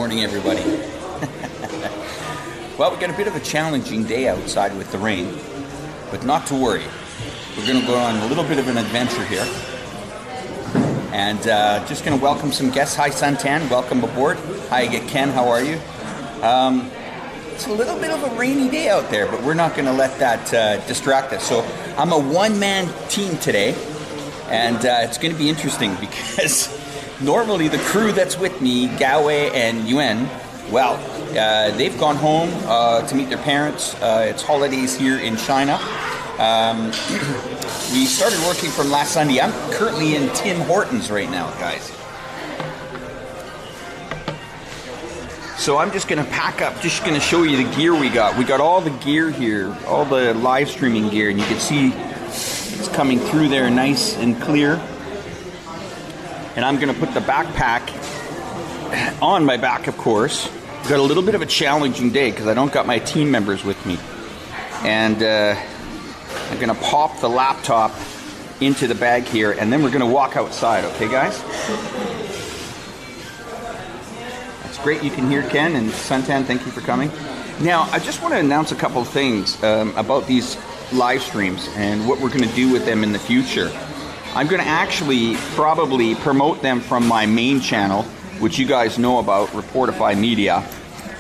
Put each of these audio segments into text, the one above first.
morning, everybody. Well, we've got a bit of a challenging day outside with the rain, but not to worry. We're going to go on a little bit of an adventure here. And just going to welcome some guests. Hi, Santan. Welcome aboard. Hi, Ken. How are you? It's a little bit of a rainy day out there, but we're not going to let that distract us. So I'm a one-man team today, and it's going to be interesting because normally the crew that's with me, Gaowei and Yuan, well, they've gone home to meet their parents. It's holidays here in China. We started working from last Sunday. I'm currently in Tim Hortons right now, guys. So I'm just going to pack up, just going to show you the gear we got. We got all the gear here, all the live streaming gear, and you can see it's coming through there nice and clear. And I'm going to put the backpack on my back, of course. Got a little bit of a challenging day because I don't got my team members with me. And I'm going to pop the laptop into the bag here, and then we're going to walk outside, okay, guys? That's great. You can hear Ken and Santan. Thank you for coming. Now, I just want to announce a couple of things about these live streams and what we're going to do with them in the future. I'm going to actually probably promote them from my main channel, which you guys know about, Reportify Media,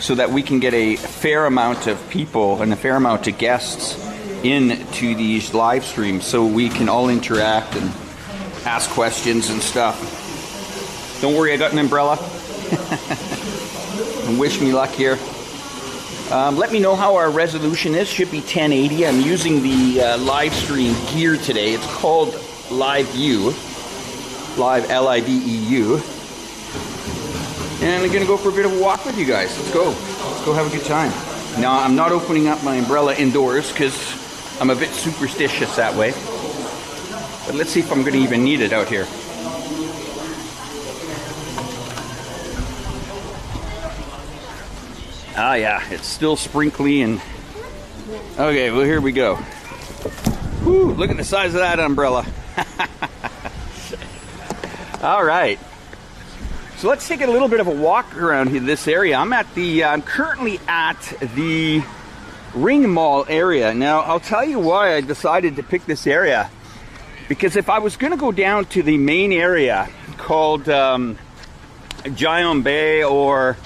so that we can get a fair amount of people and a fair amount of guests into these live streams so we can all interact and ask questions and stuff. Don't worry, I got an umbrella. And wish me luck here. Let me know how our resolution is. Should be 1080. I'm using the live stream gear today. It's called Live View. Live L-I-V-E-U. And I'm going to go for a bit of a walk with you guys. Let's go. Let's go have a good time. Now, I'm not opening up my umbrella indoors because I'm a bit superstitious that way. But let's see if I'm going to even need it out here. Ah, yeah, it's still sprinkly and... Okay, well, here we go. Whew, look at the size of that umbrella. All right. So let's take a little bit of a walk around here, this area. I'm currently at the Ring Mall area. Now, I'll tell you why I decided to pick this area. Because if I was going to go down to the main area called Jianbei, or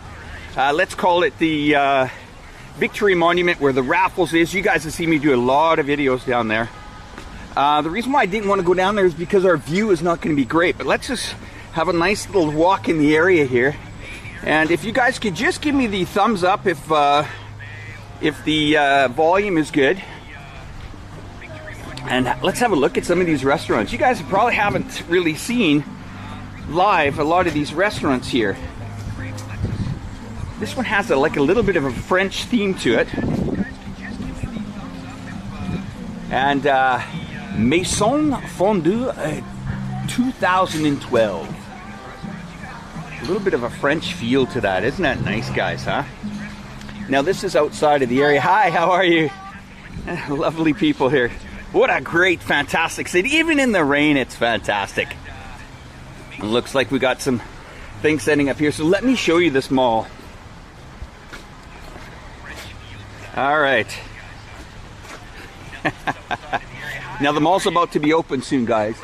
let's call it the Victory Monument where the Raffles is. You guys have seen me do a lot of videos down there. The reason why I didn't want to go down there is because our view is not going to be great. But let's just have a nice little walk in the area here. And if you guys could just give me the thumbs up if the volume is good. And let's have a look at some of these restaurants. You guys probably haven't really seen live a lot of these restaurants here. This one has like a little bit of a French theme to it. And Maison Fondue 2012. A little bit of a French feel to that. Isn't that nice, guys, huh? Now, this is outside of the area. Hi, how are you? Lovely people here. What a great, fantastic city. Even in the rain, it's fantastic. It looks like we got some things setting up here. So let me show you this mall. All right. Now the mall's about to be open soon, guys.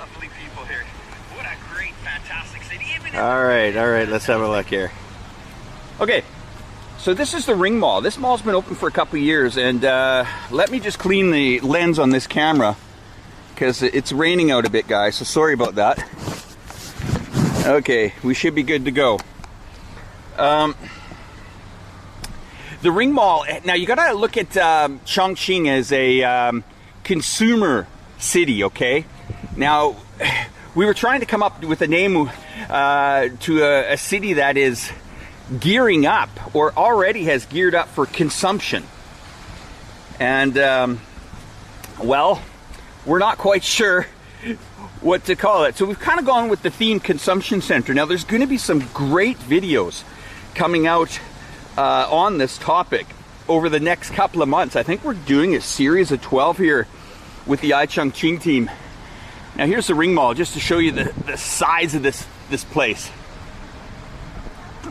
All right, let's have a look here. Okay, so this is the Ring Mall. This mall's been open for a couple of years, and let me just clean the lens on this camera because it's raining out a bit, guys, so sorry about that. Okay, we should be good to go. The Ring Mall, now you gotta look at Chongqing as a consumer city, okay? Now, we were trying to come up with a name to a city that is gearing up or already has geared up for consumption. And, well, we're not quite sure what to call it. So we've kind of gone with the theme Consumption Center. Now, there's going to be some great videos coming out on this topic over the next couple of months. I think we're doing a series of 12 here with the iChongqing team. Now here's the Ring Mall, just to show you the size of this place.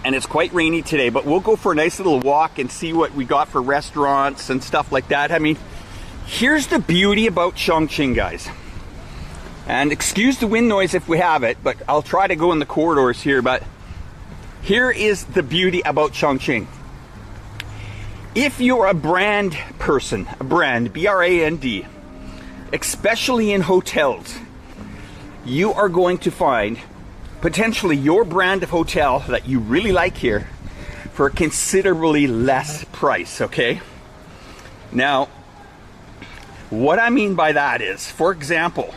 and it's quite rainy today, but we'll go for a nice little walk and see what we got for restaurants and stuff like that. I mean, here's the beauty about Chongqing, guys. And excuse the wind noise if we have it, but I'll try to go in the corridors here. But here is the beauty about Chongqing. If you're a brand person, a brand, B-R-A-N-D, especially in hotels, you are going to find potentially your brand of hotel that you really like here for a considerably less price, okay? Now, what I mean by that is, for example,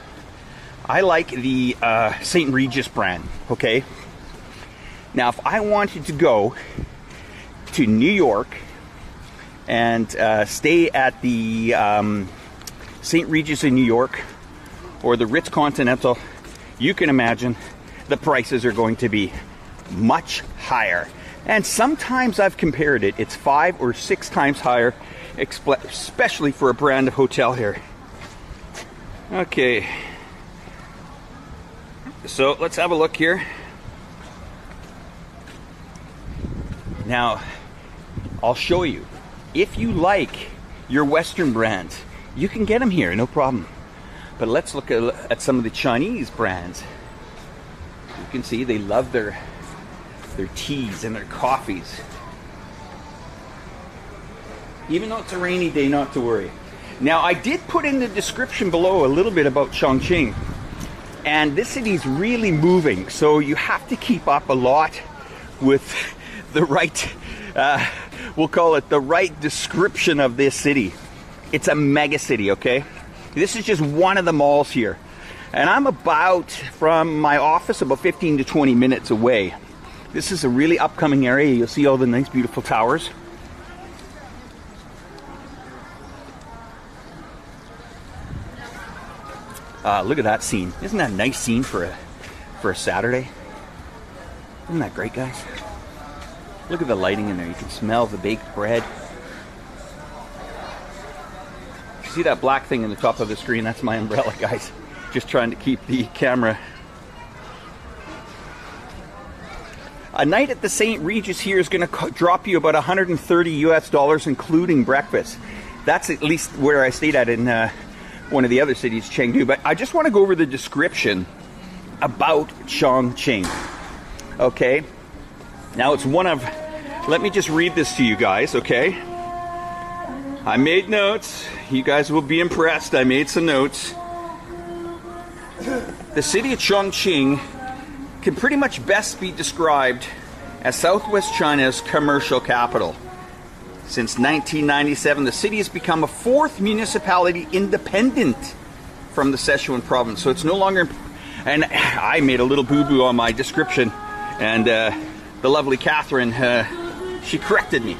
I like the St. Regis brand, okay? Now, if I wanted to go to New York and stay at the St. Regis in New York or the Ritz Continental, you can imagine the prices are going to be much higher. And sometimes I've compared it, it's 5 or 6 times higher, especially for a brand of hotel here. Okay. So let's have a look here. Now, I'll show you. If you like your Western brands, you can get them here, no problem. But let's look at some of the Chinese brands. You can see they love their teas and their coffees. Even though it's a rainy day, not to worry. Now, I did put in the description below a little bit about Chongqing. And this city's really moving, so you have to keep up a lot with the right, we'll call it the right description of this city. It's a mega city, okay? This is just one of the malls here. And I'm about, from my office, about 15 to 20 minutes away. This is a really upcoming area. You'll see all the nice, beautiful towers. Look at that scene. Isn't that a nice scene for a Saturday? Isn't that great, guys? Look at the lighting in there. You can smell the baked bread. See that black thing in the top of the screen? That's my umbrella, guys. Just trying to keep the camera. A night at the St. Regis here is going to drop you about $130 including breakfast. That's at least where I stayed at in one of the other cities, Chengdu. But I just want to go over the description about Chongqing. Okay, now it's one of, let me just read this to you guys, okay? I made notes. You guys will be impressed. I made some notes. The city of Chongqing can pretty much best be described as Southwest China's commercial capital. Since 1997, the city has become a 4th municipality independent from the Sichuan province. So it's no longer, and I made a little boo-boo on my description, and the lovely Catherine, she corrected me.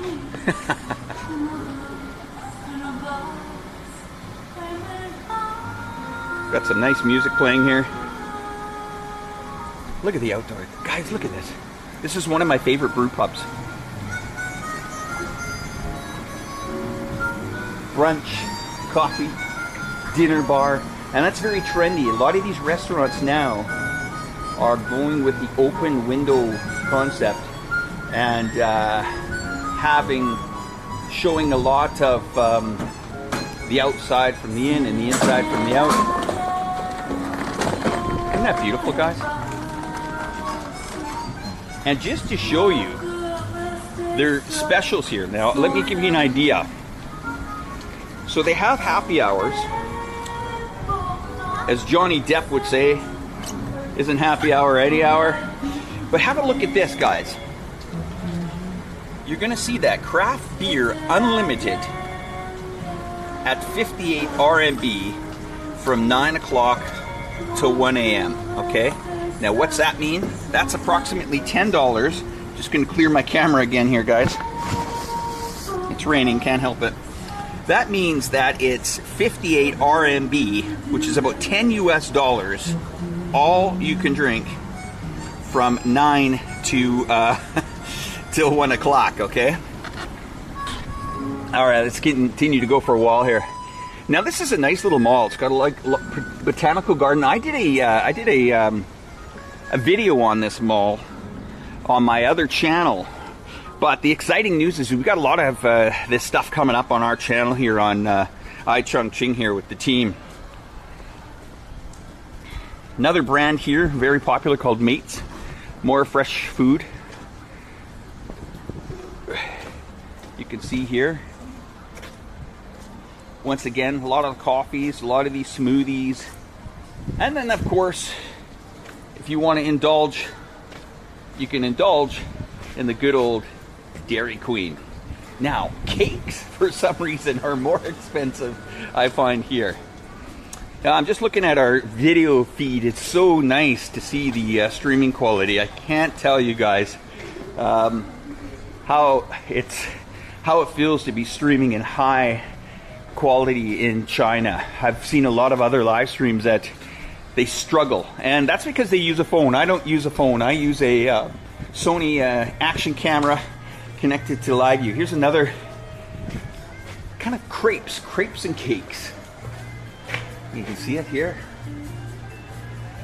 Got some nice music playing here. Look at the outdoor. Guys, look at this. This is one of my favorite brew pubs. Brunch, coffee, dinner bar, and that's very trendy. A lot of these restaurants now are going with the open window concept and showing a lot of the outside from the in and the inside from the out. Isn't that beautiful, guys? And just to show you their specials here. Now, let me give you an idea. So they have happy hours. As Johnny Depp would say, isn't happy hour any hour? But have a look at this, guys. You're gonna see that craft beer unlimited at 58 RMB from 9 o'clock to 1 a.m. Okay? Now what's that mean? That's approximately $10. Just gonna clear my camera again here, guys. It's raining, can't help it. That means that it's 58 RMB, which is about $10 US, all you can drink from 9 to till 1 o'clock, okay? All right, let's continue to go for a while here. Now this is a nice little mall. It's got a botanical garden. I did a video on this mall on my other channel. But the exciting news is we've got a lot of this stuff coming up on our channel here on iChongqing here with the team. Another brand here, very popular, called Mates. More fresh food. You can see here. Once again, a lot of coffees, a lot of these smoothies. And then, of course, if you want to indulge, you can indulge in the good old Dairy Queen. Now, cakes, for some reason, are more expensive, I find here. Now, I'm just looking at our video feed. It's so nice to see the streaming quality. I can't tell you guys how it feels to be streaming in high quality in China. I've seen a lot of other live streams that they struggle, and that's because they use a phone. I don't use a phone. I use a Sony action camera connected to live view. Here's another kind of crepes and cakes. You can see it here.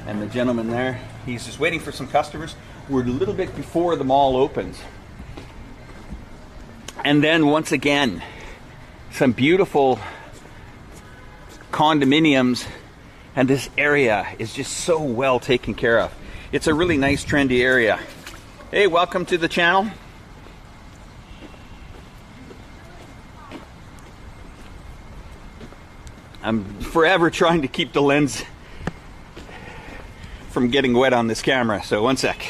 And the gentleman there, he's just waiting for some customers. We're a little bit before the mall opens. And then once again, some beautiful condominiums, and this area is just so well taken care of. It's a really nice trendy area. Hey, welcome to the channel. I'm forever trying to keep the lens from getting wet on this camera, so one sec.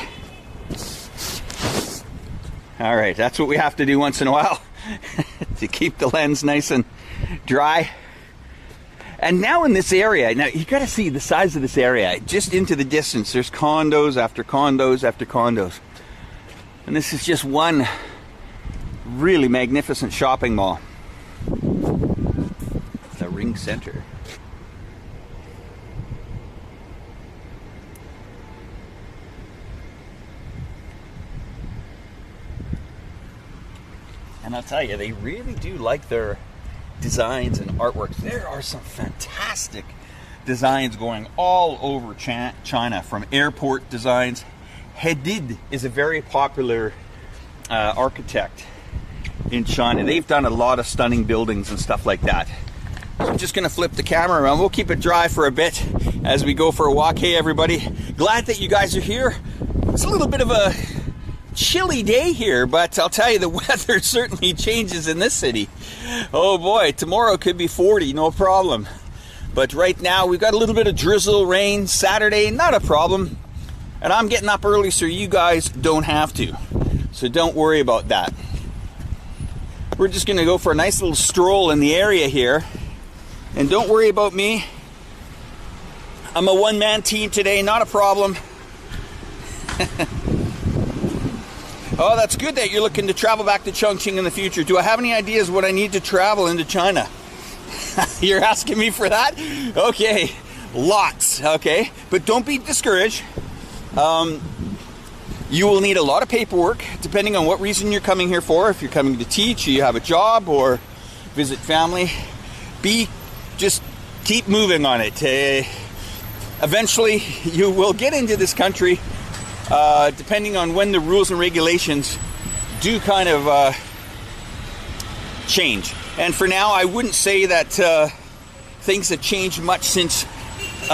All right, that's what we have to do once in a while to keep the lens nice and dry. And now in this area, now you gotta see the size of this area. Just into the distance, there's condos after condos after condos. And this is just one really magnificent shopping mall. The Ring Center. And I'll tell you, they really do like their designs and artworks. There are some fantastic designs going all over China, from airport designs. Hedid is a very popular architect in China. They've done a lot of stunning buildings and stuff like that. So I'm just going to flip the camera around. We'll keep it dry for a bit as we go for a walk. Hey everybody, glad that you guys are here. It's a little bit of a chilly day here, but I'll tell you, the weather certainly changes in this city. Oh boy, tomorrow could be 40, no problem. But right now we've got a little bit of drizzle, rain. Saturday, not a problem. And I'm getting up early so you guys don't have to. So don't worry about that. We're just going to go for a nice little stroll in the area here. And don't worry about me. I'm a one-man team today, not a problem. Oh, that's good that you're looking to travel back to Chongqing in the future. Do I have any ideas what I need to travel into China? You're asking me for that? Okay, lots, okay? But don't be discouraged. You will need a lot of paperwork, depending on what reason you're coming here for. If you're coming to teach, you have a job, or visit family. Just keep moving on it. Eventually, you will get into this country, depending on when the rules and regulations do kind of change. And for now, I wouldn't say that things have changed much since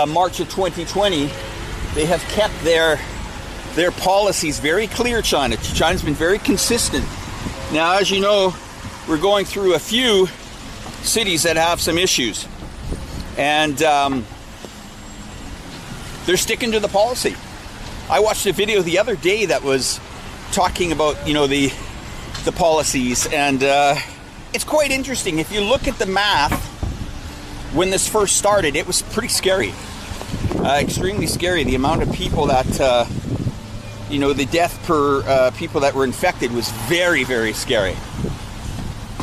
March of 2020. They have kept their policies very clear, China. China's been very consistent. Now, as you know, we're going through a few cities that have some issues. And they're sticking to the policy. I watched a video the other day that was talking about, you know, the policies, and it's quite interesting. If you look at the math, when this first started, it was pretty scary. Extremely scary. The amount of people that, you know, the death per people that were infected was very, very scary.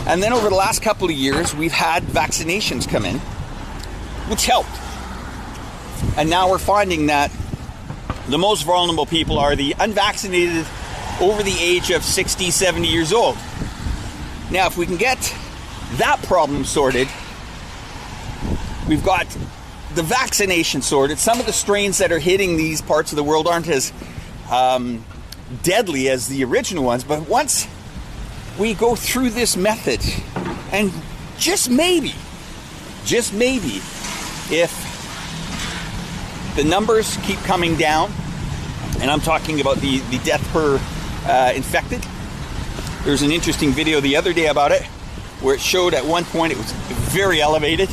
And then over the last couple of years, we've had vaccinations come in, which helped. And now we're finding that the most vulnerable people are the unvaccinated over the age of 60, 70 years old. Now, if we can get that problem sorted, we've got the vaccination sorted. Some of the strains that are hitting these parts of the world aren't as deadly as the original ones, but once we go through this method, and just maybe, if the numbers keep coming down, and I'm talking about the death per infected. There's an interesting video the other day about it, where it showed at one point it was very elevated,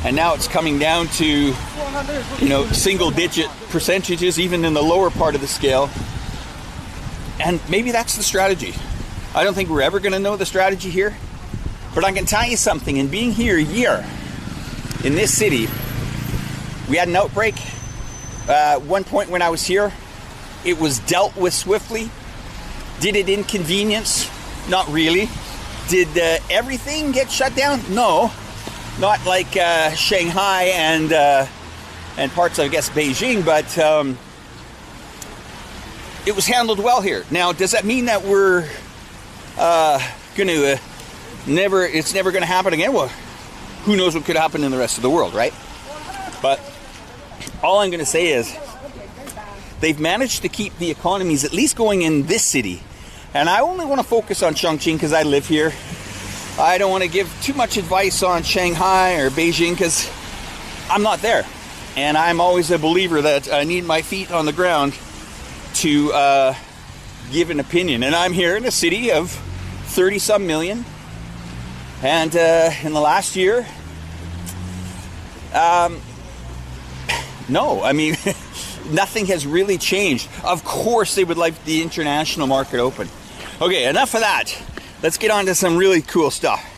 and now it's coming down to, you know, single-digit percentages, even in the lower part of the scale. And maybe that's the strategy. I don't think we're ever going to know the strategy here, but I can tell you something. In being here a year in this city, we had an outbreak. One point when I was here, it was dealt with swiftly. Did it inconvenience? Not really. Did everything get shut down? No. Not like Shanghai and parts of, I guess, Beijing, but it was handled well here. Now, does that mean that we're going to it's never going to happen again? Well, who knows what could happen in the rest of the world, right? But all I'm going to say is they've managed to keep the economies at least going in this city. And I only want to focus on Chongqing because I live here. I don't want to give too much advice on Shanghai or Beijing because I'm not there. And I'm always a believer that I need my feet on the ground to give an opinion. And I'm here in a city of 30-some million. And in the last year, no, I mean, nothing has really changed. Of course, they would like the international market open. Okay, enough of that. Let's get on to some really cool stuff.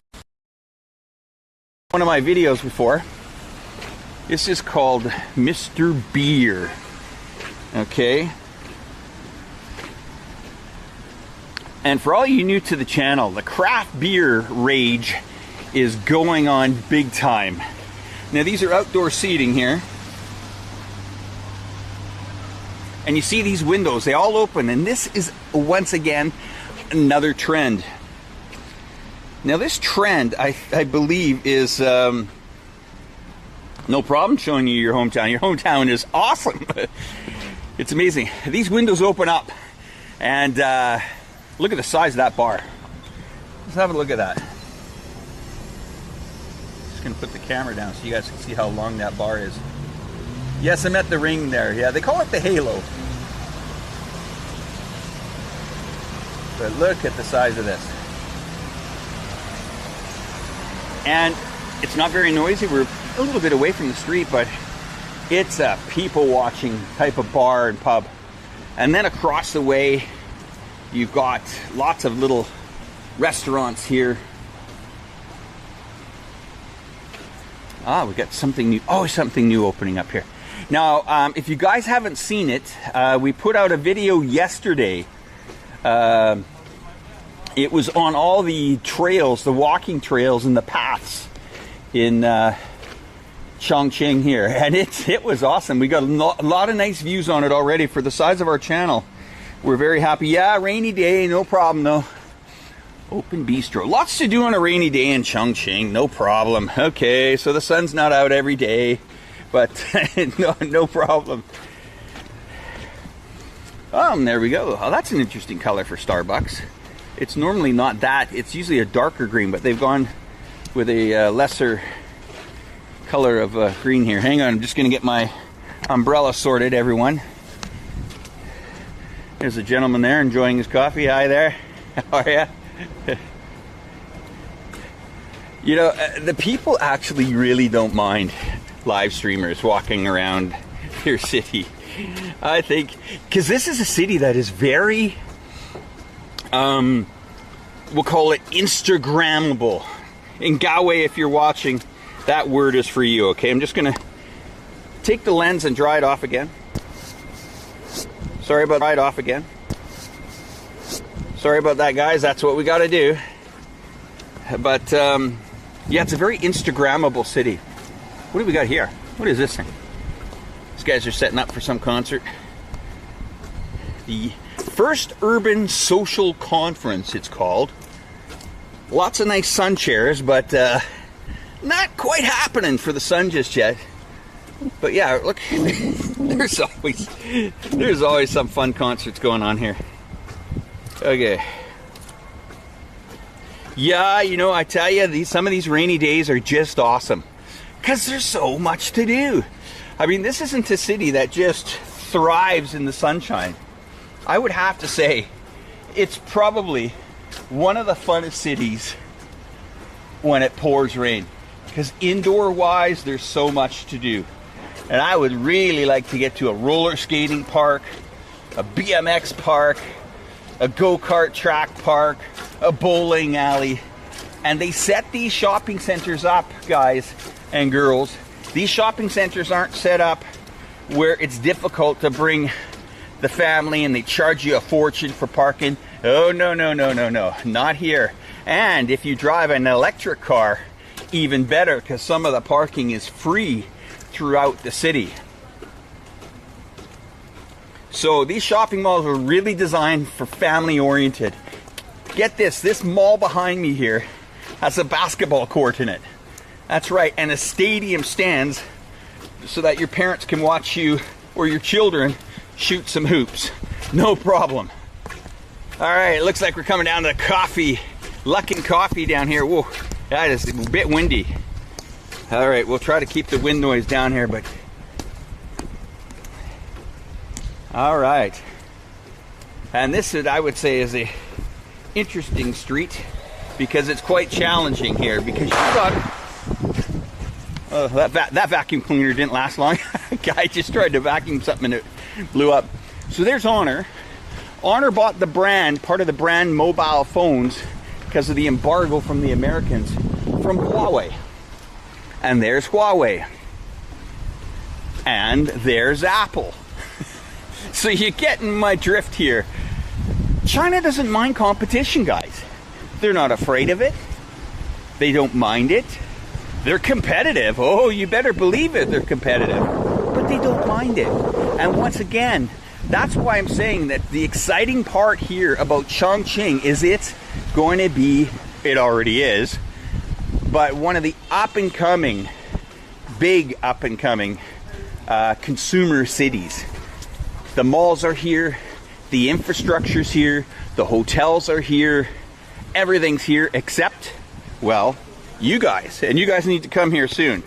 One of my videos before. This is called Mr. Beer. Okay. And for all you new to the channel, the craft beer rage is going on big time. Now these are outdoor seating here. And you see these windows, they all open, and this is once again another trend. Now this trend, I believe, is no problem showing you your hometown. Your hometown is awesome. It's amazing. These windows open up, and look at the size of that bar. Let's have a look at that. Just gonna put the camera down so you guys can see how long that bar is. Yes, I'm at the ring there. Yeah, they call it the halo. But look at the size of this. And it's not very noisy. We're a little bit away from the street, but it's a people watching type of bar and pub. And then across the way, you've got lots of little restaurants here. Ah, we got something new. Oh, something new opening up here. Now, if you guys haven't seen it, we put out a video yesterday. It was on all the trails, the walking trails and the paths in Chongqing here. And it was awesome. We got a lot of nice views on it already for the size of our channel. We're very happy. Yeah, rainy day, no problem though. Open bistro. Lots to do on a rainy day in Chongqing, no problem. Okay, so the sun's not out every day, but no problem. There we go. Oh, that's an interesting color for Starbucks. It's normally not that. It's usually a darker green, but they've gone with a lesser color of green here. Hang on, I'm just going to get my umbrella sorted, everyone. There's a gentleman there enjoying his coffee. Hi there. How are you? You know, the people actually really don't mind live streamers walking around their city. I think, because this is a city that is very, we'll call it Instagrammable. In Galway, if you're watching, that word is for you, okay? I'm just going to take the lens and dry it off again. Sorry about Sorry about that, guys. That's what we got to do. But, yeah, it's a very Instagrammable city. What do we got here? What is this thing? These guys are setting up for some concert. The First Urban Social Conference, it's called. Lots of nice sun chairs, but not quite happening for the sun just yet. But yeah, look, there's always some fun concerts going on here. Okay. Yeah, you know, I tell you, some of these rainy days are just awesome. Because there's so much to do. I mean, this isn't a city that just thrives in the sunshine. I would have to say, it's probably one of the funnest cities when it pours rain. Because indoor-wise, there's so much to do. And I would really like to get to a roller skating park, a BMX park, a go-kart track park, a bowling alley. And they set these shopping centers up, guys and girls. These shopping centers aren't set up where it's difficult to bring the family and they charge you a fortune for parking. Oh, no, no, no, no, no. Not here. And if you drive an electric car, even better, because some of the parking is free throughout the city. So these shopping malls are really designed for family oriented. Get this mall behind me here has a basketball court in it. That's right, and a stadium stands so that your parents can watch you or your children shoot some hoops. No problem. All right, it looks like we're coming down to the coffee, Luckin Coffee down here. Whoa, that is a bit windy. All right, we'll try to keep the wind noise down here, but all right. And this, I would say, is a interesting street because it's quite challenging here because you've got that vacuum cleaner didn't last long. A guy just tried to vacuum something and it blew up. So there's Honor. Honor bought the brand, part of the brand mobile phones because of the embargo from the Americans from Huawei. And there's Huawei. And there's Apple. So you're getting my drift here. China doesn't mind competition, guys. They're not afraid of it. They don't mind it. They're competitive. Oh, you better believe it, they're competitive. But they don't mind it. And once again, that's why I'm saying that the exciting part here about Chongqing is it's going to be, it already is, but one of the up-and-coming, big up-and-coming consumer cities. The malls are here, the infrastructure's here, the hotels are here, everything's here except, well, you guys. And you guys need to come here soon.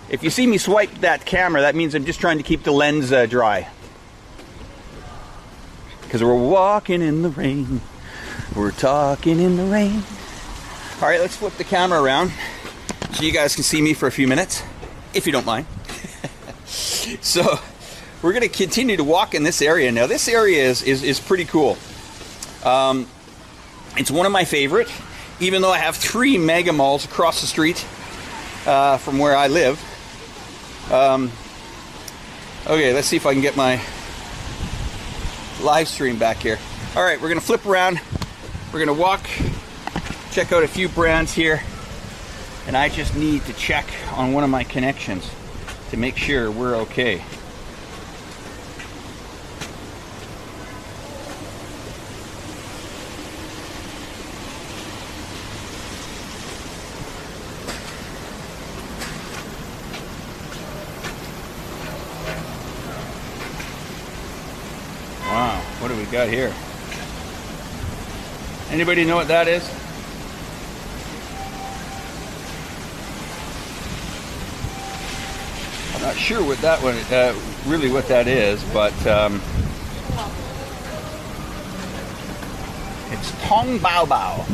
If you see me swipe that camera, that means I'm just trying to keep the lens dry. Because we're walking in the rain. We're talking in the rain. All right, let's flip the camera around so you guys can see me for a few minutes, if you don't mind. So we're going to continue to walk in this area. Now, this area is pretty cool. It's one of my favorite, even though I have 3 mega malls across the street from where I live. Okay, let's see if I can get my live stream back here. All right, we're going to flip around. We're going to walk, check out a few brands here. And I just need to check on one of my connections to make sure we're okay. Wow, what do we got here? Anybody know what that is? I'm not sure what that one, really what that is, but it's Tong Bao Bao.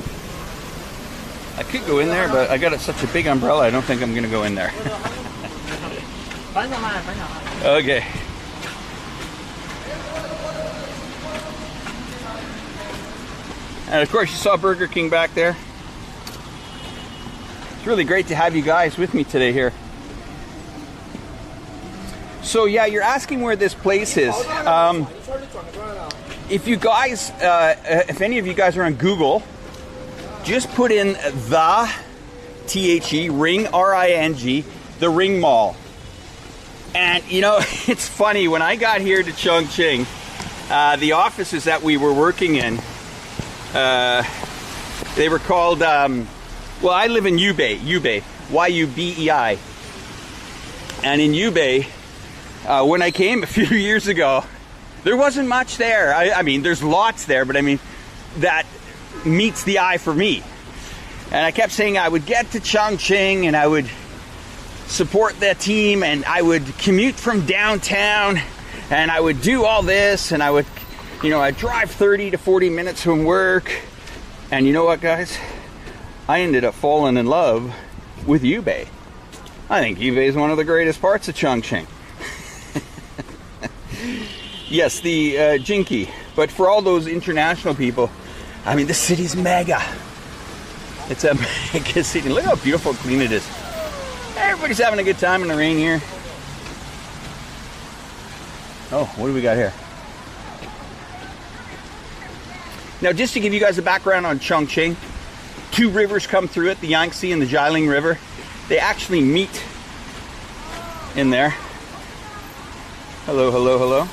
I could go in there, but I got such a big umbrella, I don't think I'm going to go in there. Okay. And of course, you saw Burger King back there. It's really great to have you guys with me today here. So yeah, you're asking where this place is. If you guys, if any of you guys are on Google, just put in the THE Ring, R-I-N-G, the Ring Mall. And you know, it's funny, when I got here to Chongqing, the offices that we were working in, they were called, well, I live in Yubei, Y-U-B-E-I. And in Yubei, when I came a few years ago, There wasn't much there. I mean, there's lots there, but I mean, that meets the eye for me. And I kept saying I would get to Chongqing and I would support the team and I would commute from downtown and I would do all this and I would, you know, I'd drive 30 to 40 minutes from work. And you know what, guys? I ended up falling in love with Yubei. I think Yubei is one of the greatest parts of Chongqing. Yes, the Jinky. But for all those international people, I mean, this city's mega. It's a mega city. Look how beautiful and clean it is. Everybody's having a good time in the rain here. Oh, what do we got here? Now, just to give you guys a background on Chongqing, two rivers come through it, the Yangtze and the Jialing River. They actually meet in there. Hello, hello, hello.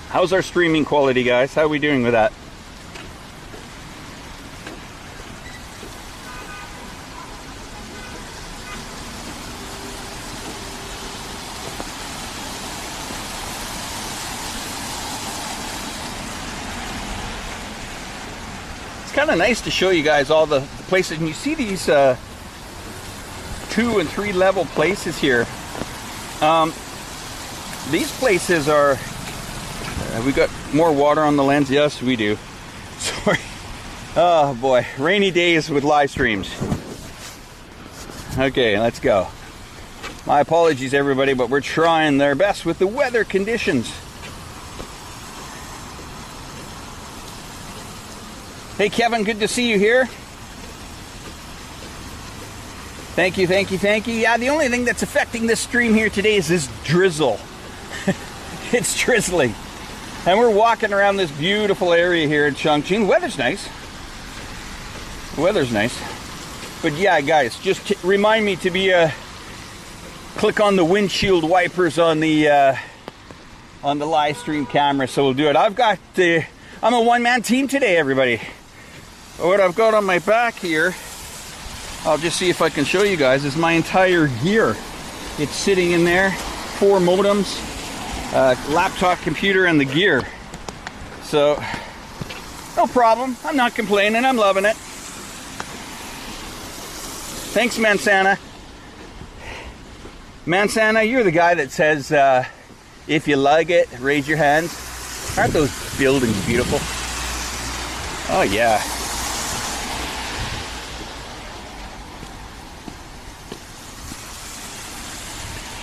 How's our streaming quality, guys? How are we doing with that? It's kind of nice to show you guys all the places, and you see these 2 and 3 level places here. These places are. We got more water on the lens? Yes, we do. Sorry. Oh boy, rainy days with live streams. Okay, let's go. My apologies, everybody, but we're trying their best with the weather conditions. Hey, Kevin, good to see you here. Thank you, thank you, thank you. Yeah, the only thing that's affecting this stream here today is this drizzle. It's drizzling. And we're walking around this beautiful area here in Chongqing. The weather's nice. The weather's nice. But yeah, guys, just remind me to be click on the windshield wipers on the live stream camera, so we'll do it. I'm a one-man team today, everybody. What I've got on my back here, I'll just see if I can show you guys, is my entire gear. It's sitting in there, 4 modems. Laptop, computer, and the gear. So, no problem. I'm not complaining. I'm loving it. Thanks, Mansana. Mansana, you're the guy that says, if you like it, raise your hands. Aren't those buildings beautiful? Oh, yeah.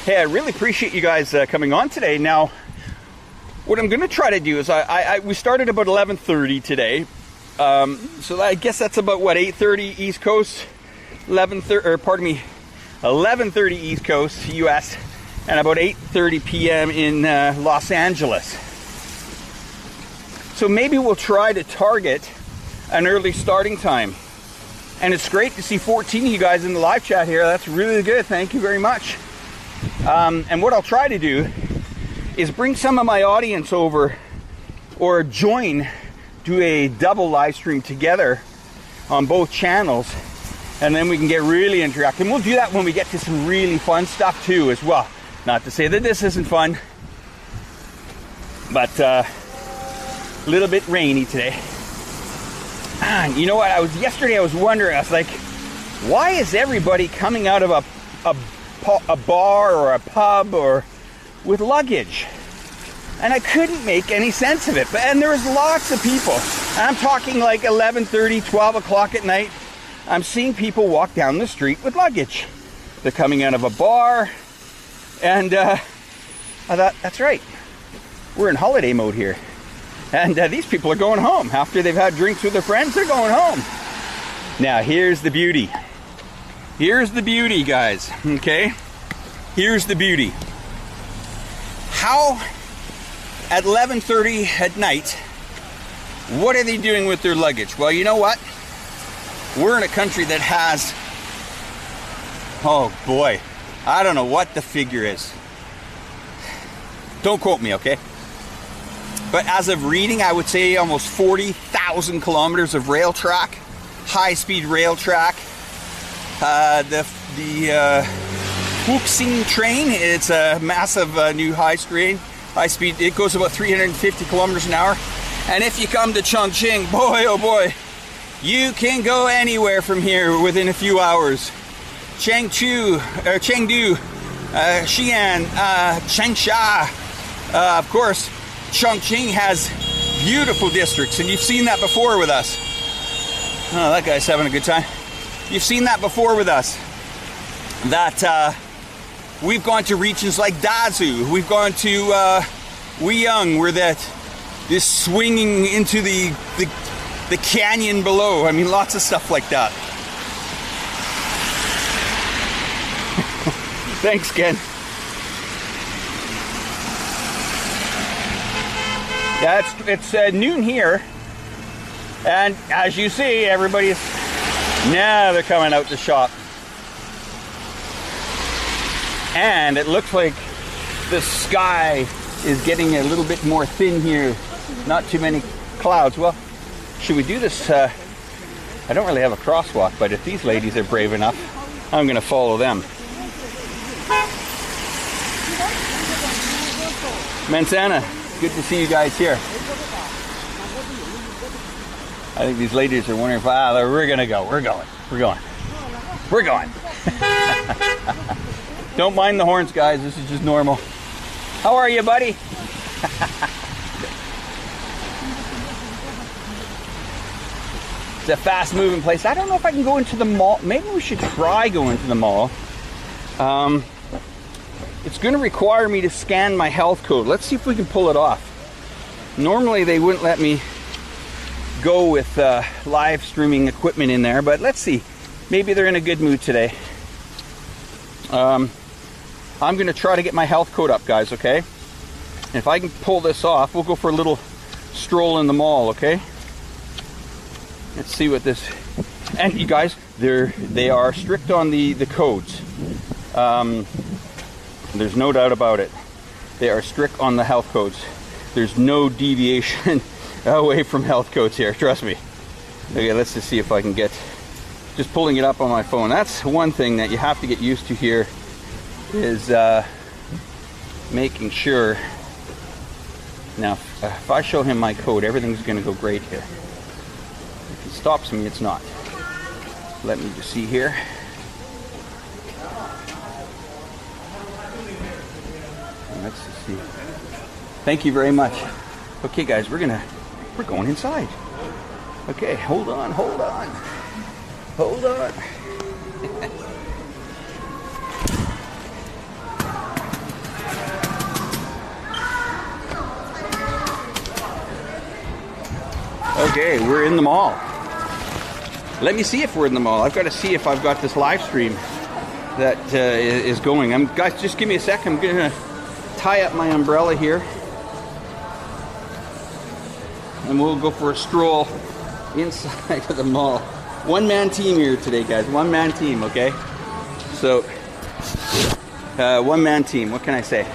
Hey, I really appreciate you guys coming on today. Now, what I'm going to try to do is, we started about 11:30 today, so I guess that's about what, 8:30 East Coast, 11:30 East Coast U.S. and about 8:30 p.m. in Los Angeles. So maybe we'll try to target an early starting time. And it's great to see 14 of you guys in the live chat here. That's really good. Thank you very much. And what I'll try to do is bring some of my audience over or do a double live stream together on both channels, and then we can get really interactive. And we'll do that when we get to some really fun stuff too as well. Not to say that this isn't fun, but a little bit rainy today. And you know what, yesterday I was wondering, I was like, why is everybody coming out of a bar or a pub or with luggage? And I couldn't make any sense of it. And there was lots of people. I'm talking like 11:30, 12 o'clock at night. I'm seeing people walk down the street with luggage. They're coming out of a bar. And I thought, that's right. We're in holiday mode here. And these people are going home. After they've had drinks with their friends, they're going home. Now, here's the beauty. Here's the beauty, guys. Okay? Here's the beauty. How, at 11:30 at night, what are they doing with their luggage? Well, you know what? We're in a country that has, oh boy, I don't know what the figure is. Don't quote me, okay? But as of reading, I would say almost 40,000 kilometers of rail track, high-speed rail track. Chongqing train. It's a massive new high speed. It goes about 350 kilometers an hour. And if you come to Chongqing, boy oh boy, you can go anywhere from here within a few hours. Chengdu, Xi'an, Changsha. Of course, Chongqing has beautiful districts, and you've seen that before with us. Oh, that guy's having a good time. You've seen that before with us. That we've gone to regions like Dazu. We've gone to Weiyang, where this swinging into the canyon below. I mean, lots of stuff like that. Thanks, Ken. Yeah, it's noon here, and as you see, everybody's now they're coming out to shop, and it looks like the sky is getting a little bit more thin here. Not too many clouds. Well, should we do this? I don't really have a crosswalk, but if these ladies are brave enough, I'm going to follow them. Manzana, good to see you guys here. I think these ladies are wondering if we're gonna go. We're going. Don't mind the horns, guys. This is just normal. How are you, buddy? It's a fast-moving place. I don't know if I can go into the mall. Maybe we should try going to the mall. It's going to require me to scan my health code. Let's see if we can pull it off. Normally they wouldn't let me go with live streaming equipment in there, but let's see. Maybe they're in a good mood today. I'm going to try to get my health code up, guys, okay? And if I can pull this off, we'll go for a little stroll in the mall, okay? Let's see what this... And you guys, they are strict on the codes. There's no doubt about it. They are strict on the health codes. There's no deviation away from health codes here, trust me. Okay, let's just see if I can get, just pulling it up on my phone. That's one thing that you have to get used to here, is making sure. Now, if I show him my code, everything's gonna go great here. If he stops me, it's not. Let me just see here. Let's see. Thank you very much. Okay, guys, we're going inside. Okay, hold on. Okay, we're in the mall. Let me see if we're in the mall. I've got to see if I've got this live stream that is going. Guys, just give me a sec. I'm gonna tie up my umbrella here, and we'll go for a stroll inside of the mall. One-man team here today, guys. One-man team, okay? So, one-man team. What can I say?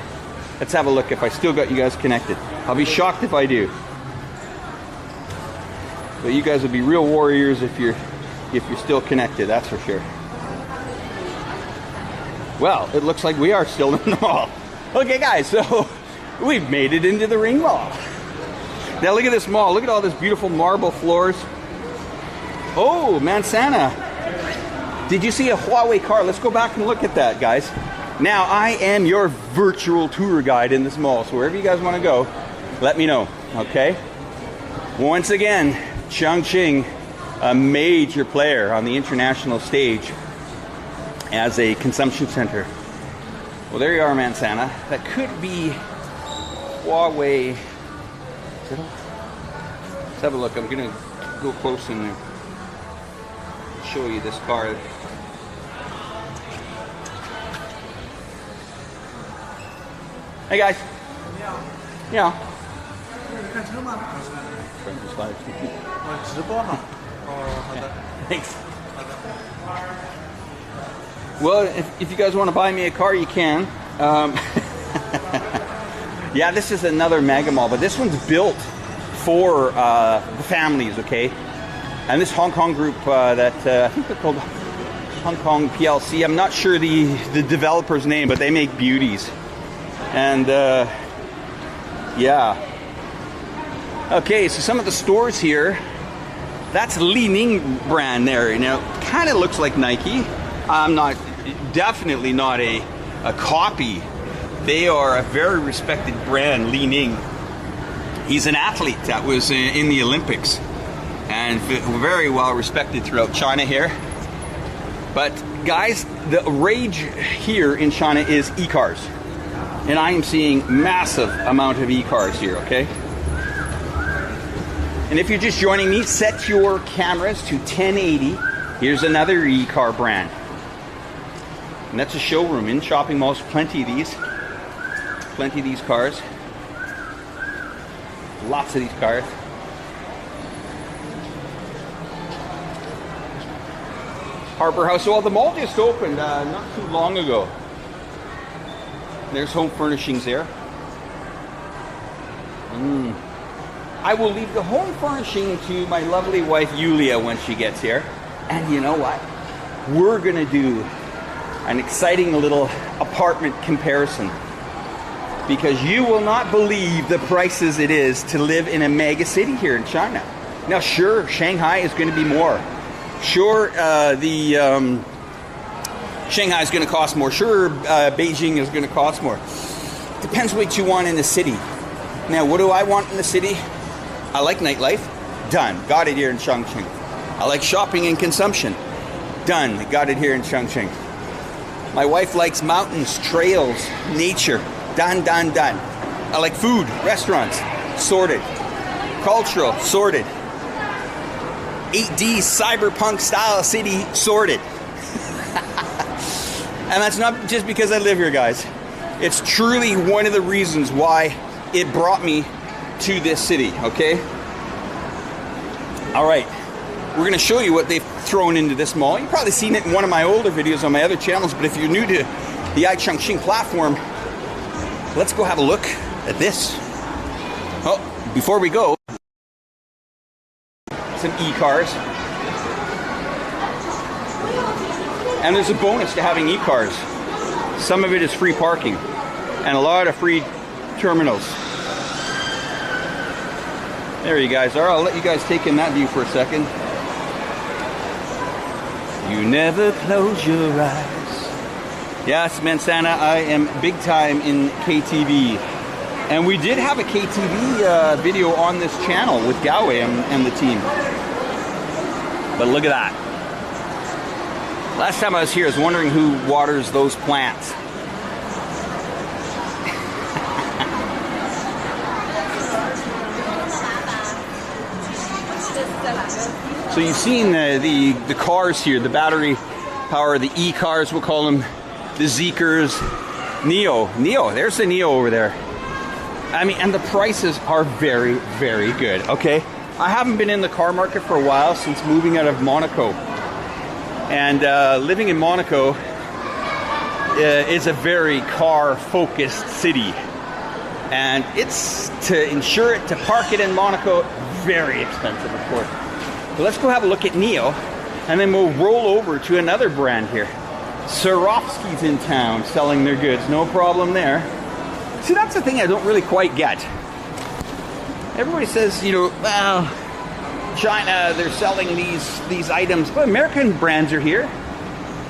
Let's have a look if I still got you guys connected. I'll be shocked if I do. But you guys will be real warriors if you're still connected. That's for sure. Well, it looks like we are still in the mall. Okay, guys, so we've made it into the Ring Mall. Now look at this mall. Look at all this beautiful marble floors. Oh, Mansana. Did you see a Huawei car? Let's go back and look at that, guys. Now, I am your virtual tour guide in this mall, so wherever you guys want to go, let me know, okay? Once again, Chongqing, a major player on the international stage as a consumption center. Well, there you are, Mansana. That could be Huawei. Let's have a look. I'm going to go close and show you this car. Hey, guys. Yeah. Thanks. Well, if you guys want to buy me a car, you can. Yeah, this is another mega mall, but this one's built for the families, okay? And this Hong Kong group that I think they're called Hong Kong PLC. I'm not sure the developer's name, but they make beauties. And yeah. Okay, so some of the stores here, that's Li Ning brand there. You know, kind of looks like Nike. I'm not, definitely not a copy. They are a very respected brand, Li Ning. He's an athlete that was in the Olympics and very well respected throughout China here. But guys, the rage here in China is e-cars. And I am seeing massive amount of e-cars here, okay? And if you're just joining me, set your cameras to 1080. Here's another e-car brand. And that's a showroom in shopping malls. Plenty of these. Plenty of these cars. Lots of these cars. Harbour House. Well, the mall just opened not too long ago. There's home furnishings there. I will leave the home furnishing to my lovely wife Yulia when she gets here. And you know what? We're gonna do an exciting little apartment comparison, because you will not believe the prices it is to live in a mega city here in China. Now sure, Shanghai is going to be more. Sure, Shanghai is going to cost more. Sure, Beijing is going to cost more. Depends what you want in the city. Now, what do I want in the city? I like nightlife. Done. Got it here in Chongqing. I like shopping and consumption. Done. Got it here in Chongqing. My wife likes mountains, trails, nature. Done, done, done. I like food, restaurants. Sorted. Cultural. Sorted. 8D cyberpunk style city. Sorted. And that's not just because I live here, guys. It's truly one of the reasons why it brought me to this city, okay? All right, we're gonna show you what they've thrown into this mall. You've probably seen it in one of my older videos on my other channels, but if you're new to the iChongqing platform, let's go have a look at this. Oh, before we go, some e-cars. And there's a bonus to having e-cars. Some of it is free parking and a lot of free terminals. There you guys are. I'll let you guys take in that view for a second. You never close your eyes. Yes, Mansana, I am big time in KTV. And we did have a KTV video on this channel with Galway and the team. But look at that. Last time I was here, I was wondering who waters those plants. So you've seen the cars here, the battery power, the e-cars, we'll call them, the Zeekers, Neo, there's the Neo over there. I mean, and the prices are very, very good, okay? I haven't been in the car market for a while, since moving out of Monaco. And living in Monaco is a very car-focused city. And it's, to insure it, to park it in Monaco, very expensive, of course. So let's go have a look at Neo, and then we'll roll over to another brand here. Swarovski's in town selling their goods, no problem there. See, that's the thing I don't really quite get. Everybody says, you know, well, China, they're selling these items, but American brands are here.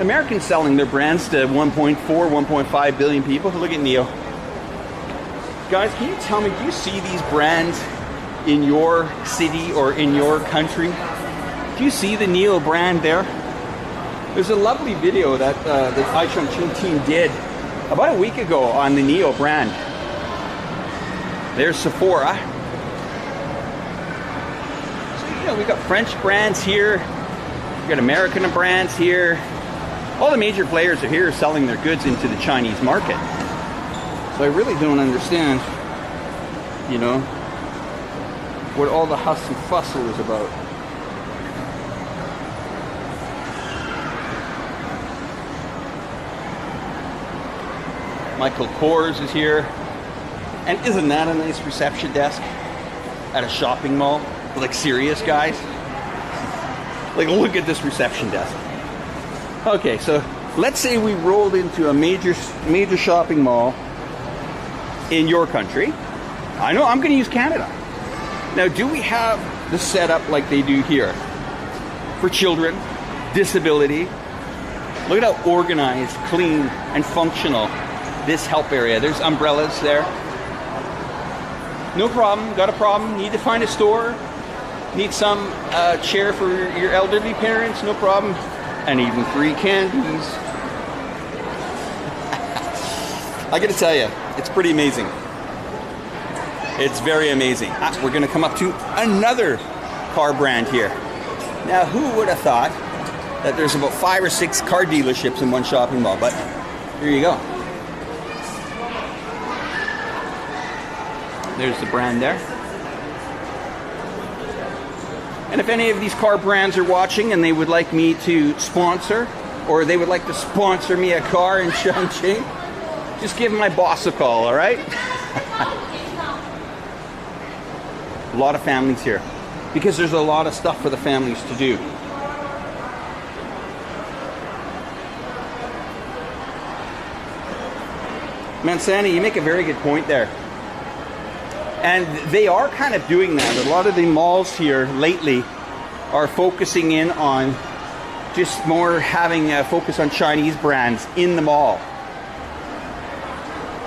Americans selling their brands to 1.4, 1.5 billion people. Look at Neo. Guys, can you tell me, do you see these brands in your city or in your country? Do you see the Neo brand there? There's a lovely video that the iChongqing team did about a week ago on the Neo brand. There's Sephora. So, you know, we got French brands here. We got American brands here. All the major players are here selling their goods into the Chinese market. So I really don't understand, you know, what all the huss and fussle is about. Michael Kors is here. And isn't that a nice reception desk at a shopping mall? Like, serious, guys? Like, look at this reception desk. Okay, so let's say we rolled into a major shopping mall in your country. I know I'm going to use Canada. Now, do we have the setup like they do here for children, disability? Look at how organized, clean, and functional this help area. There's umbrellas there. No problem. Got a problem? Need to find a store? Need some chair for your elderly parents? No problem. And even free candies. I gotta tell you, it's pretty amazing. It's very amazing. We're gonna come up to another car brand here. Now, who would have thought that there's about 5 or 6 car dealerships in one shopping mall? But here you go. There's the brand there. And if any of these car brands are watching and they would like me to sponsor, or they would like to sponsor me a car in Chongqing, just give my boss a call, all right? A lot of families here, because there's a lot of stuff for the families to do. Man, Sandy, you make a very good point there. And they are kind of doing that. A lot of the malls here lately are focusing in on just more having a focus on Chinese brands in the mall.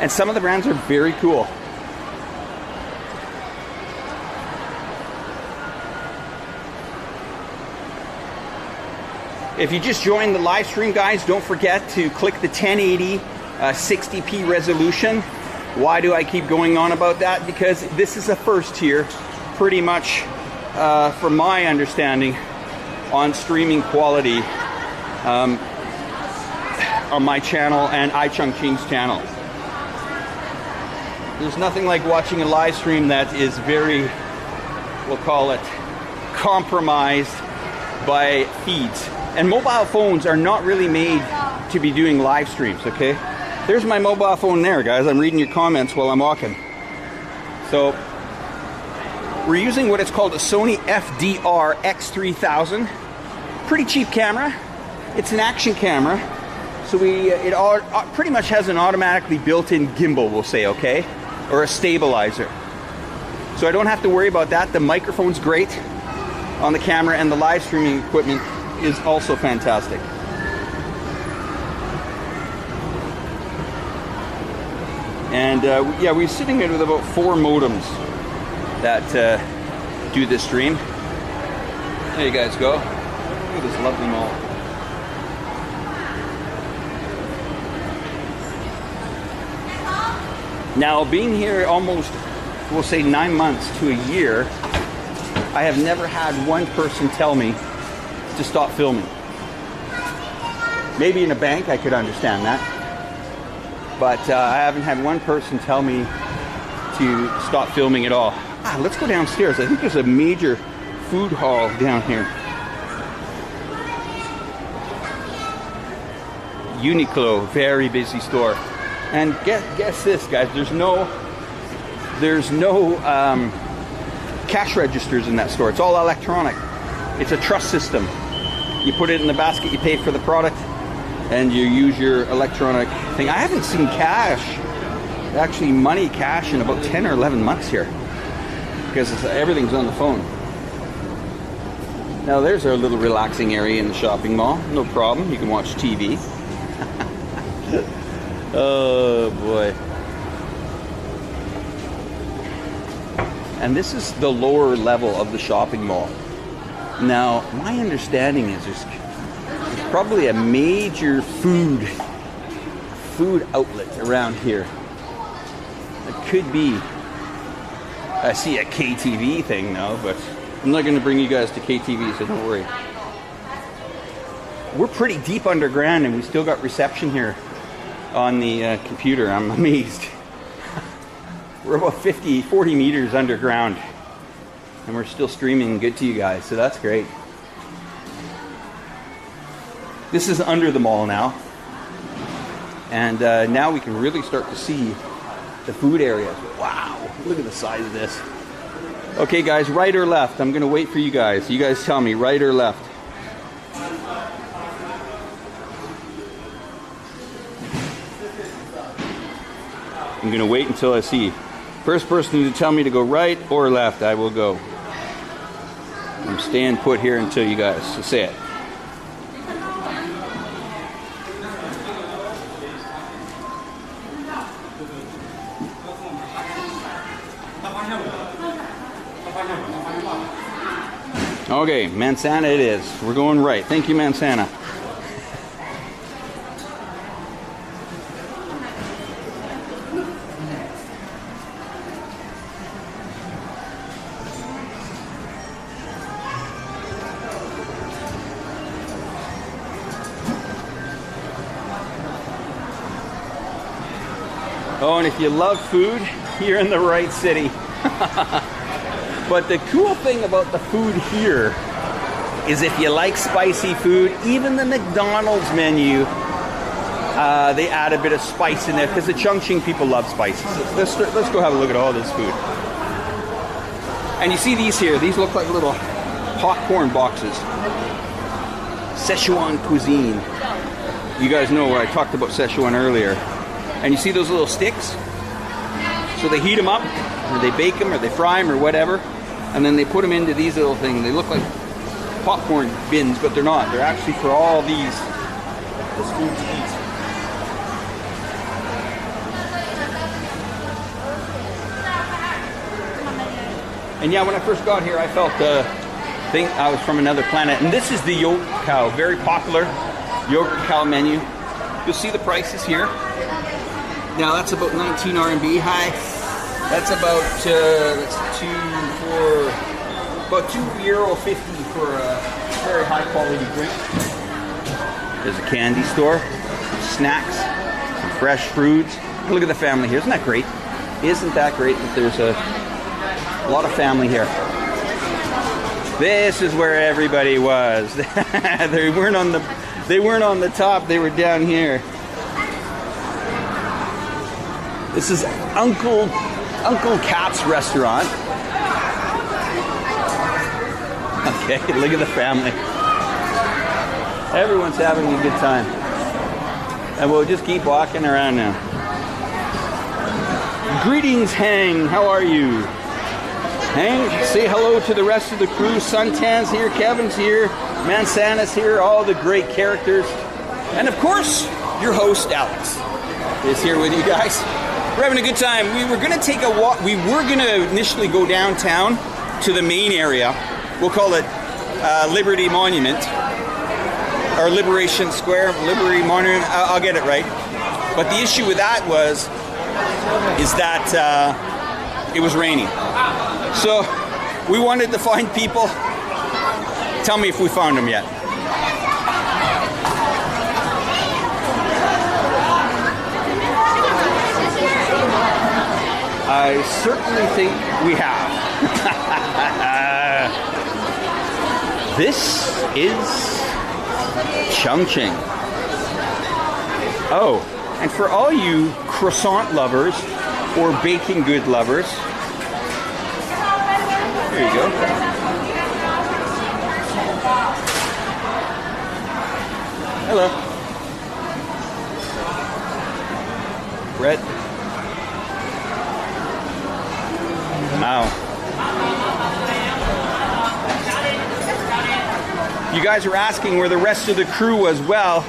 And some of the brands are very cool. If you just joined the live stream, guys, don't forget to click the 1080 60p resolution. Why do I keep going on about that? Because this is a first here, pretty much, from my understanding, on streaming quality on my channel and iChongqing's channel. There's nothing like watching a live stream that is very, we'll call it, compromised by feeds. And mobile phones are not really made to be doing live streams, okay? There's my mobile phone there, guys. I'm reading your comments while I'm walking. So, we're using what is called a Sony FDR X3000. Pretty cheap camera. It's an action camera. So it pretty much has an automatically built-in gimbal, we'll say, okay? Or a stabilizer. So I don't have to worry about that. The microphone's great on the camera, and the live streaming equipment is also fantastic. And yeah, we're sitting here with about 4 modems that do this stream. There you guys go. Look at this lovely mall. Now, being here almost, we'll say 9 months to a year, I have never had one person tell me to stop filming. Maybe in a bank I could understand that. But I haven't had one person tell me to stop filming at all. Let's go downstairs. I think there's a major food hall down here. Uniqlo, very busy store. And guess this, guys. There's no cash registers in that store. It's all electronic. It's a trust system. You put it in the basket, you pay for the product, and you use your electronic thing. I haven't seen cash, actually money cash, in about 10 or 11 months here, because everything's on the phone. Now there's our little relaxing area in the shopping mall. No problem, you can watch TV. Oh boy. And this is the lower level of the shopping mall. Now, my understanding is there's probably a major food outlet around here. It could be. I see a KTV thing now, but I'm not going to bring you guys to KTV, so don't worry. We're pretty deep underground, and we still got reception here on the computer. I'm amazed. We're about 40 meters underground, and we're still streaming good to you guys, so that's great. This is under the mall now, and now we can really start to see the food areas. Wow, look at the size of this. Okay guys, right or left? I'm gonna wait for you guys. You guys tell me, right or left? I'm gonna wait until I see. First person to tell me to go right or left, I will go. I'm staying put here until you guys say it. Okay, Manzana it is. We're going right. Thank you, Manzana. Oh, and if you love food, you're in the right city. But the cool thing about the food here is if you like spicy food, even the McDonald's menu, they add a bit of spice in there because the Chongqing people love spices. Let's go have a look at all this food. And you see these here, these look like little popcorn boxes. Szechuan cuisine. You guys know where I talked about Szechuan earlier. And you see those little sticks? So they heat them up, or they bake them, or they fry them, or whatever. And then they put them into these little things. They look like popcorn bins, but they're not. They're actually for all this food to eat. And yeah, when I first got here, I felt I was from another planet. And this is the yogurt cow, very popular yogurt cow menu. You'll see the prices here. Now that's about 19 RMB. Hi. That's about that's about €2.50 for a very high quality drink. There's a candy store, some snacks, some fresh fruits. Look at the family here. Isn't that great? Isn't that great that there's a lot of family here? This is where everybody was. They weren't on the top. They were down here. This is Uncle Cap's restaurant. Okay, look at the family. Everyone's having a good time. And we'll just keep walking around now. Greetings, Hang. How are you? Hang, say hello to the rest of the crew. Suntan's here, Kevin's here, Manzana's here, all the great characters. And of course, your host, Alex, is here with you guys. We're having a good time. We were going to take a walk. We were going to initially go downtown to the main area. We'll call it Liberty Monument. Or Liberation Square. Liberty Monument. I'll get it right. But the issue with that is that it was raining. So we wanted to find people. Tell me if we found them yet. I certainly think we have. This is Chongqing. Oh, and for all you croissant lovers or baking good lovers, here you go. Hello. Bread. Wow. You guys are asking where the rest of the crew was. Well,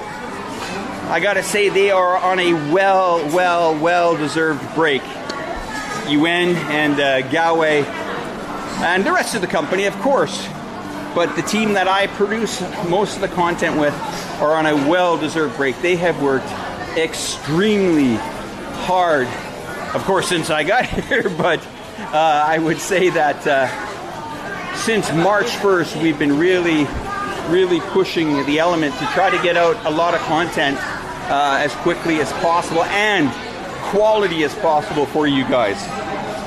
I gotta say they are on a well-deserved break. Yuen and Gaowei and the rest of the company, of course. But the team that I produce most of the content with are on a well-deserved break. They have worked extremely hard, of course, since I got here, but I would say that since March 1st, we've been really pushing the element to try to get out a lot of content as quickly as possible and quality as possible for you guys.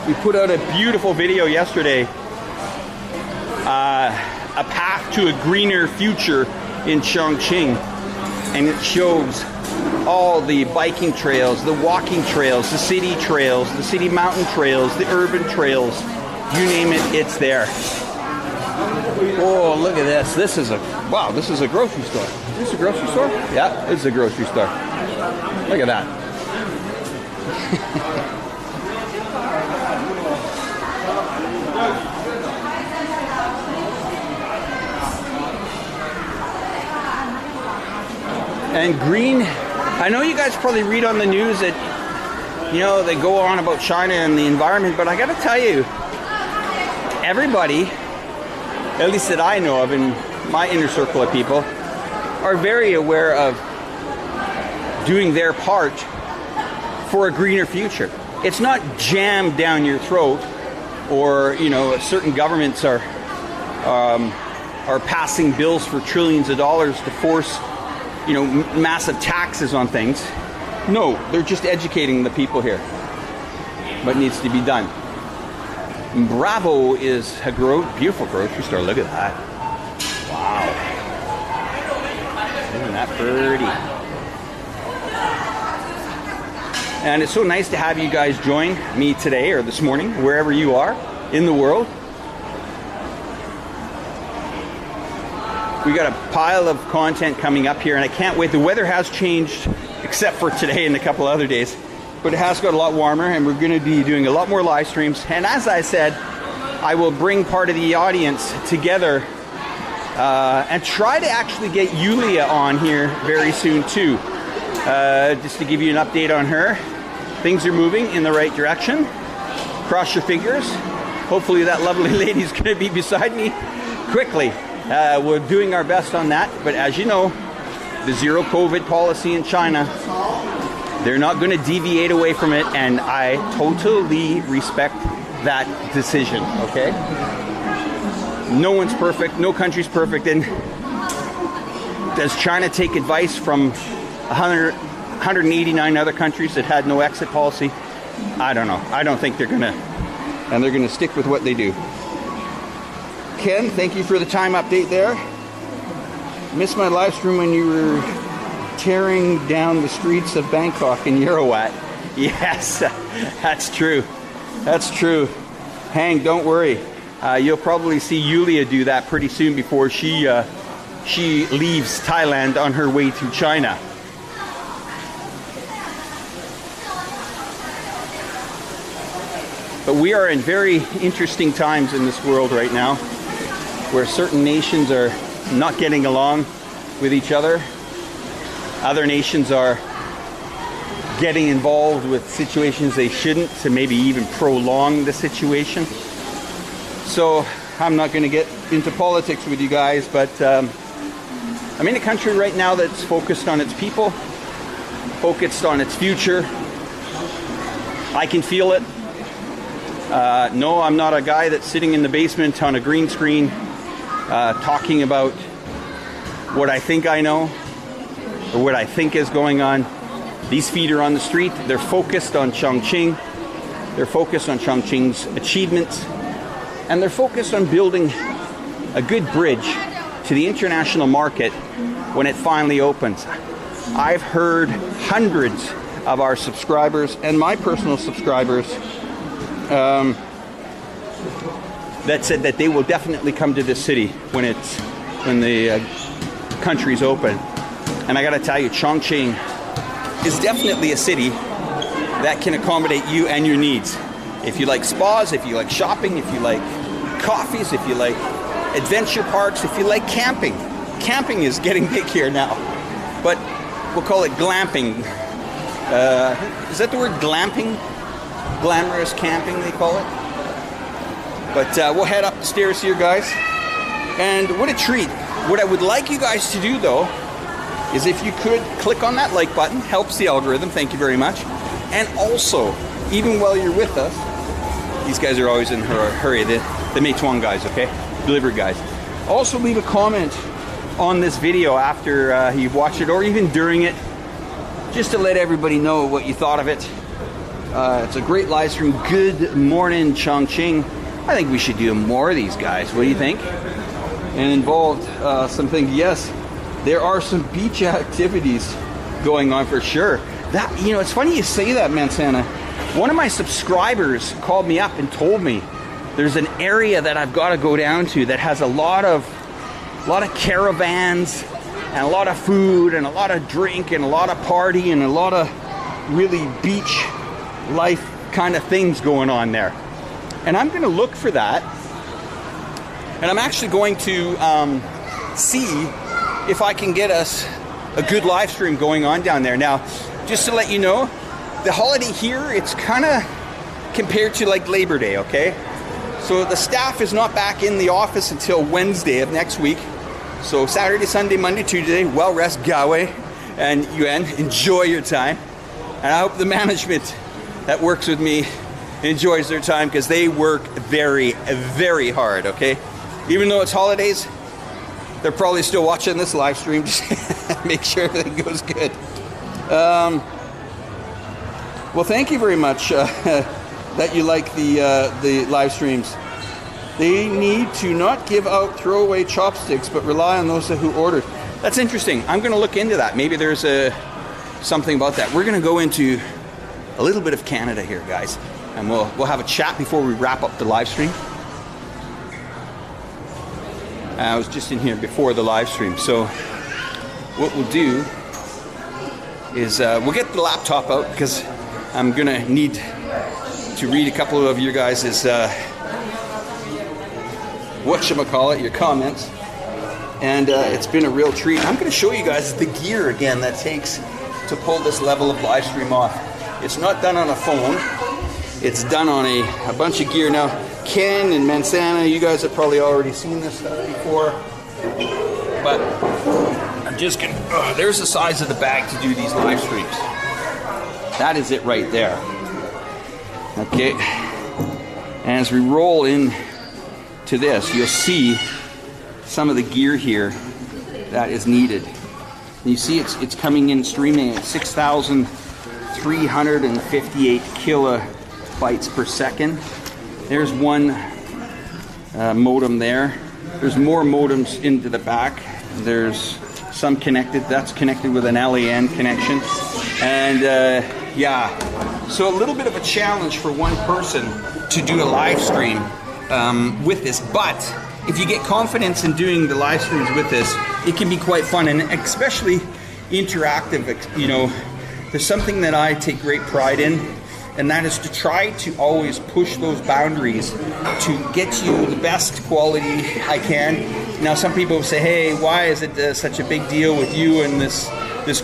We put out a beautiful video yesterday, a path to a greener future in Chongqing, and it shows all the biking trails, the walking trails, the city mountain trails, the urban trails, you name it, it's there. Oh, look at this. This is a grocery store. Is this a grocery store? Yeah, it's a grocery store. Look at that. And green, I know you guys probably read on the news that, you know, they go on about China and the environment, but I gotta tell you, everybody, at least that I know of in my inner circle of people, are very aware of doing their part for a greener future. It's not jammed down your throat, or, you know, certain governments are passing bills for trillions of dollars to force, you know, massive taxes on things. No, they're just educating the people here. What needs to be done. Bravo is a beautiful grocery store. Look at that. Wow. Isn't that pretty? And it's so nice to have you guys join me today or this morning, wherever you are in the world. We got a pile of content coming up here, and I can't wait. The weather has changed, except for today and a couple other days, but it has got a lot warmer, and we're going to be doing a lot more live streams. And as I said, I will bring part of the audience together and try to actually get Yulia on here very soon too. Just to give you an update on her. Things are moving in the right direction. Cross your fingers. Hopefully that lovely lady's going to be beside me quickly. We're doing our best on that, but as you know, the zero COVID policy in China, they're not going to deviate away from it, and I totally respect that decision, okay? No one's perfect, no country's perfect, and does China take advice from 189 other countries that had no exit policy? I don't know. I don't think they're going to, and they're going to stick with what they do. Ken, thank you for the time update there. Missed my live stream when you were tearing down the streets of Bangkok in Yerawat. Yes, that's true. That's true. Hang, don't worry. You'll probably see Yulia do that pretty soon before she leaves Thailand on her way to China. But we are in very interesting times in this world right now, where certain nations are not getting along with each other. Other nations are getting involved with situations they shouldn't to maybe even prolong the situation. So I'm not going to get into politics with you guys, but I'm in a country right now that's focused on its people, focused on its future. I can feel it. No, I'm not a guy that's sitting in the basement on a green screen talking about what I think I know or what I think is going on. These feet are on the street. They're focused on Chongqing. They're focused on Chongqing's achievements. And they're focused on building a good bridge to the international market when it finally opens. I've heard hundreds of our subscribers and my personal subscribers that said that they will definitely come to this city when the country's open. And I gotta tell you, Chongqing is definitely a city that can accommodate you and your needs. If you like spas, if you like shopping, if you like coffees, if you like adventure parks, if you like camping. Camping is getting big here now, but we'll call it glamping. Is that the word glamping? Glamorous camping, they call it. But we'll head up the stairs here, guys. And what a treat. What I would like you guys to do, though, is if you could click on that like button. Helps the algorithm. Thank you very much. And also, even while you're with us, these guys are always in a hurry. The Meituan guys, okay? Delivery guys. Also, leave a comment on this video after you've watched it, or even during it, just to let everybody know what you thought of it. It's a great live stream. Good morning, Chongqing. I think we should do more of these guys. What do you think? And involved some things. Yes, there are some beach activities going on for sure. That, you know, it's funny you say that, Mansana. One of my subscribers called me up and told me there's an area that I've got to go down to that has a lot of caravans and a lot of food and a lot of drink and a lot of party and a lot of really beach life kind of things going on there. And I'm going to look for that. And I'm actually going to see if I can get us a good live stream going on down there. Now, just to let you know, the holiday here, it's kind of compared to like Labor Day, okay? So the staff is not back in the office until Wednesday of next week. So Saturday, Sunday, Monday, Tuesday, well rest Gawe and Yuan, enjoy your time. And I hope the management that works with me enjoys their time, because they work very, very hard, okay? Even though it's holidays, they're probably still watching this live stream. Just make sure everything goes good. Well, thank you very much that you like the live streams. They need to not give out throwaway chopsticks, but rely on those who ordered. That's interesting. I'm going to look into that. Maybe there's something about that. We're going to go into a little bit of Canada here, guys, and we'll have a chat before we wrap up the live stream. I was just in here before the live stream, so what we'll do is we'll get the laptop out, because I'm going to need to read a couple of you guys' whatchamacallit, your comments. And it's been a real treat. I'm going to show you guys the gear again that takes to pull this level of live stream off. It's not done on a phone. It's done on a bunch of gear. Now, Ken and Mansana, you guys have probably already seen this stuff before. But I'm just going to... there's the size of the bag to do these live streams. That is it right there. Okay. As we roll in to this, you'll see some of the gear here that is needed. You see it's coming in streaming at 6,358 kilobytes per second. There's one modem there. There's more modems into the back. There's some connected. That's connected with an LAN connection. And yeah, so a little bit of a challenge for one person to do a live stream with this, but if you get confidence in doing the live streams with this, it can be quite fun, and especially interactive. You know, there's something that I take great pride in, and that is to try to always push those boundaries to get you the best quality I can. Now, some people say, hey, why is it such a big deal with you and this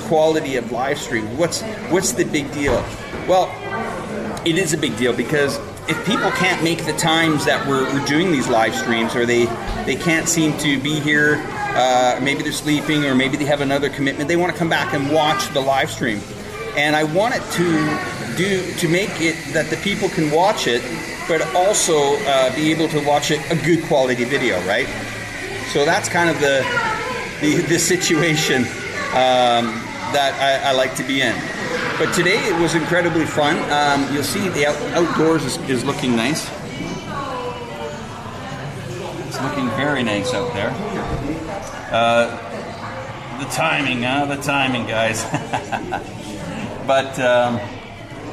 quality of live stream? What's the big deal? Well, it is a big deal, because if people can't make the times that we're doing these live streams, or they can't seem to be here, maybe they're sleeping, or maybe they have another commitment, they want to come back and watch the live stream. And I want it to make it that the people can watch it, but also be able to watch it a good quality video, right? So that's kind of the situation that I like to be in. But today it was incredibly fun. You'll see the outdoors is looking nice. It's looking very nice out there. The timing, guys. But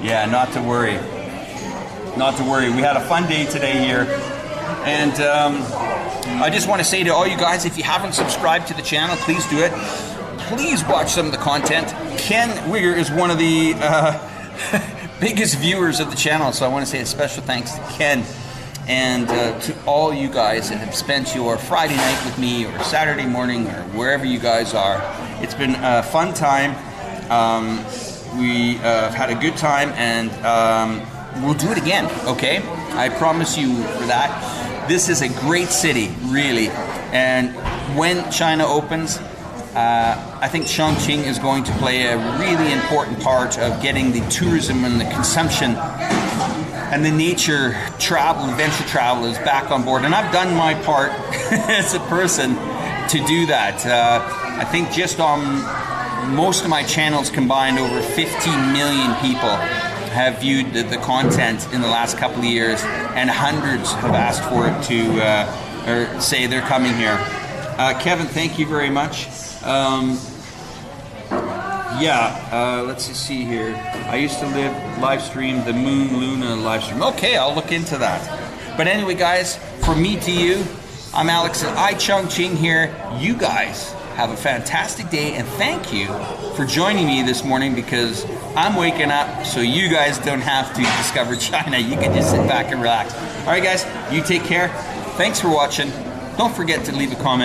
yeah, not to worry. Not to worry. We had a fun day today here. And I just want to say to all you guys, if you haven't subscribed to the channel, please do it. Please watch some of the content. Ken Wigger is one of the biggest viewers of the channel, so I want to say a special thanks to Ken, and to all you guys that have spent your Friday night with me, or Saturday morning, or wherever you guys are. It's been a fun time. We have had a good time, and we'll do it again, okay? I promise you for that. This is a great city, really, and when China opens, I think Chongqing is going to play a really important part of getting the tourism and the consumption and the nature travel, adventure travelers back on board. And I've done my part as a person to do that. I think just on most of my channels combined, over 15 million people have viewed the content in the last couple of years, and hundreds have asked for it to, or say they're coming here. Kevin, thank you very much. Let's just see here. I used to live stream the Moon Luna live stream. Okay, I'll look into that. But anyway, guys, from me to you, I'm Alex at iChongqing here. You guys have a fantastic day, and thank you for joining me this morning, because I'm waking up so you guys don't have to discover China. You can just sit back and relax. All right, guys, you take care. Thanks for watching. Don't forget to leave a comment.